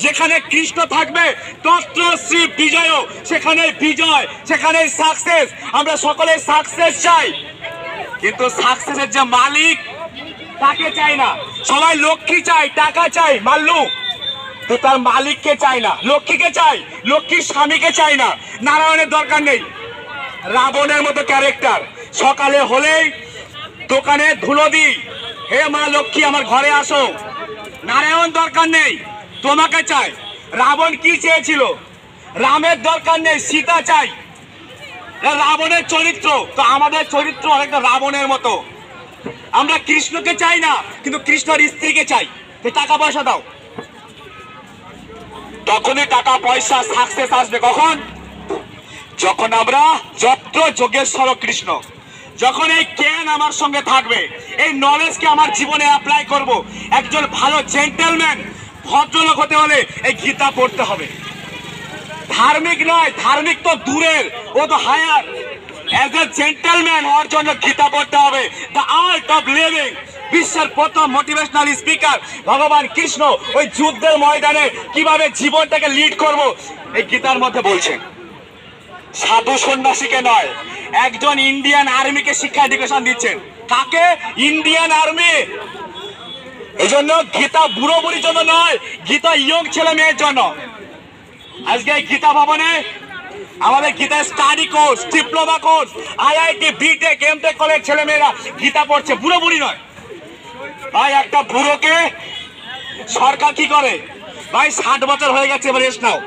যেখানে কৃষ্ণ থাকবে তত্র শ্রী বিজয়, সেখানে বিজয়, সেখানে সাকসেস। আমরা সকলে সাকসেস চাই, কিন্তু সাকসেসের যে মালিক তাকে চাই না। সবাই লক্ষ্মী চাই, টাকা চাই, মাল্লু, তো তার মালিককে চাই না। লক্ষ্মীকে চাই, লক্ষ্মীর স্বামীকে চাই না। নারায়ণের দরকার নেই, রাবণের মতো ক্যারেক্টার। সকালে হলেই দোকানে ধুলো দিই, হে মা লক্ষ্মী আমার ঘরে আসো। নারায়ণ দরকার নেই, তোমাকে চাই। রাবণ কি চেয়েছিল? রামের দরকার নেই, সীতা চাই। রাবণের চরিত্র, তো আমাদের চরিত্র অনেকটা রাবণের মতো। আমরা কৃষ্ণকে চাই না, কিন্তু কৃষ্ণের স্ত্রীকে চাই। টাকা পয়সা দাও, তখনই টাকা পয়সা সাকসেস আসবে। কখন? যখন আমরা যত্র যোগেশ্বর কৃষ্ণ, যখন এই জ্ঞান আমার সঙ্গে থাকবে, এই নলেজকে আমার জীবনে অ্যাপ্লাই করব। একজন ভালো জেন্টেলম্যান, ভদ্রলোক হতে হলে এই গীতা পড়তে হবে। ধার্মিক নয়, ধার্মিক তো দূরের, ও তো হায়ার। অ্যাজ এ জেন্টেলম্যান হওয়ার জন্য গীতা পড়তে হবে। The art of living. বিশ্বের প্রথম মোটিভেশনাল স্পিকার ভগবান কৃষ্ণ ওই যুদ্ধের ময়দানে কিভাবে জীবনটাকে লিড করব এই গীতার মধ্যে বলছেন। সাধু সন্ন্যাসীকে নয়, একজন ইন্ডিয়ান আর্মিকে শিক্ষা এডুকেশন দিচ্ছেন। কাকে? Indian army. এই জন্য গীতা বুড়ো বুড়ির জন্য নয়, গীতা ইয়ং ছেলে মেয়ের জন্য। আজকে এই গীতা ভবনে আমাদের Gita study course, diploma course, IIT, BTech, MTech college ছেলে মেয়েরা গীতা পড়ছে, বুড়ো বুড়ি নয়। ভাই একটা বুড়োকে সরকার কি করে? ভাই 60 বছর হয়ে গেছে, এবার রেস্ট নাও।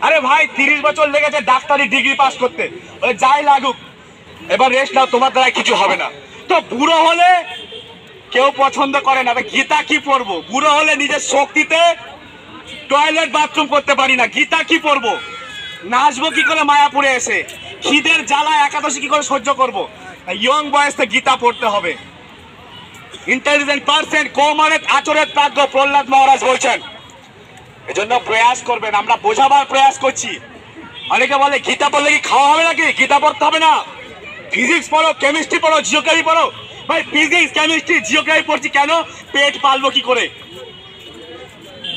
আরে ভাই 30 বছর লেগেছে ডাক্তারি ডিগ্রি পাস করতে, যাই লাগুক, এবার রেস্ট নাও, তোমার দ্বারা কিছু হবে না। তো বুড়ো হলে কেউ পছন্দ করে না, গীতা কি পড়বো? বুড়ো হলে নিজের শক্তিতে টয়লেট বাথরুম করতে পারি না, গীতা কি পড়বো? নাচবো কি করে মায়াপুরে এসে? খিদের জ্বালা একাদশী কি করে সহ্য করবো? ইয়ং বয়সে গীতা পড়তে হবে। ইন্টেলিজেন্ট পার্সন কৌমারের আচরের প্রাজ্ঞ প্রহ্লাদ মহারাজ বলছেন। এজন্য প্রয়াস করবেন, আমরা বোঝাবার প্রয়াস করছি। অনেকে বলে গীতা পড়লে কি খাওয়া হবে নাকি? গীতা পড়তে হবে না। ফিজিক্স পড়ো, কেমিস্ট্রি পড়ো, জিওগ্রাফি পড়ো। ভাই ফিজিক্স, কেমিস্ট্রি, জিওগ্রাফি পড়ছি কেন? পেট পালবো কি করে?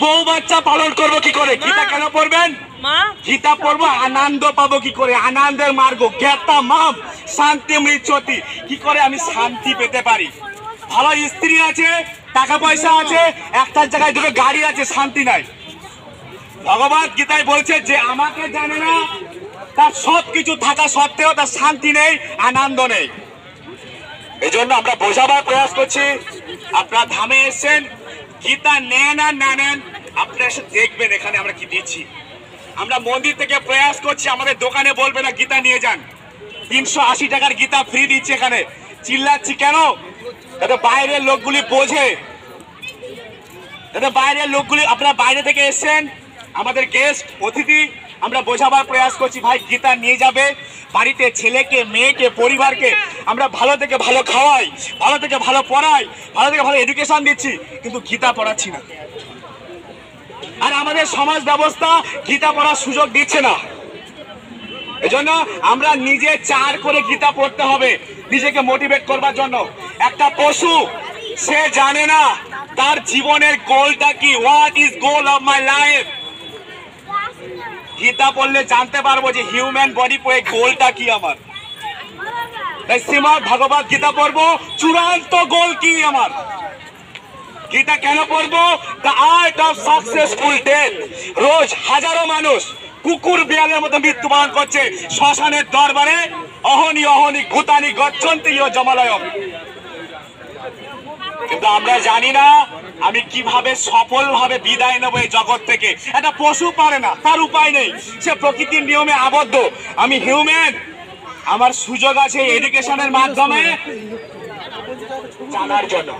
বউ বাচ্চা পালন করবো কি করে? গীতা কেন পড়বেন? গীতা পড়বো আনন্দ পাবো কি করে? আনন্দের মার্গ জ্ঞাতা মাম শান্তি মৃত্যুতি। কি করে আমি শান্তি পেতে পারি? ভালো স্ত্রী আছে, টাকা পয়সা আছে, একটার জায়গায় দুটো গাড়ি আছে, শান্তি নাই। ভগবত গীতায় বলছে যে আমাকে জানে না, তার সবকিছু থাকা সত্ত্বেও তার শান্তি নেই, আনন্দ নেই। এই জন্য আমরা বোঝাবার প্রয়াস করছি। আপনারা ধামে এসছেন, গীতা নেন আর না নেন, আপনারা এসে দেখবেন এখানে আমরা কি দিচ্ছি। আমরা মন্দির থেকে প্রয়াস করছি, আমাদের দোকানে বলবে না গীতা নিয়ে যান। 380 টাকার গীতা ফ্রি দিচ্ছে এখানে। চিল্লাচ্ছি কেন? যাতে বাইরের লোকগুলি বোঝে, যাতে বাইরের লোকগুলি, আপনারা বাইরে থেকে এসছেন, আমাদের গেস্ট অতিথি, আমরা বোঝাবার প্রয়াস করছি ভাই গীতা নিয়ে যাবে বাড়িতে, ছেলেকে, মেয়েকে, পরিবারকে আমরা ভালো থেকে ভালো খাওয়াই, ভালো থেকে ভালো পড়াই, ভালো থেকে ভালো এডুকেশন দিচ্ছি, কিন্তু গীতা পড়াচ্ছি না। আর আমাদের সমাজ ব্যবস্থা গীতা পড়ার সুযোগ দিচ্ছে না। এজন্য আমরা নিজে চার করে গীতা পড়তে হবে নিজেকে মোটিভেট করবার জন্য। একটা পশু, সে জানে না তার জীবনের গোলটা কি, what is goal of my life. Gita পড়লে জানতে পারবো যে হিউম্যান বডি পড়ে গোলটা কি আমার। তাই শ্রীমদ ভগবত গীতা পড়বো, চূড়ান্ত গোল কি আমার। গীতা কেন পড়বো? The art of successful death. রোজ হাজারো মানুষ কুকুর বিড়ালের মতো মৃত্যুবরণ করছে শ্মশানের দরবারে। অহনি অহনি ভূতানি গচ্ছন্তি জমালয়ম। কিন্তু আমরা জানি না আমি কিভাবে সফল ভাবে বিদায় নেবো এই জগৎ থেকে। একটা পশু পারে না, তার উপায় নেই, সে প্রকৃতির নিয়মে আবদ্ধ। আমি হিউম্যান, আমার সুযোগ আছে এডুকেশনের মাধ্যমে জানার জন্য।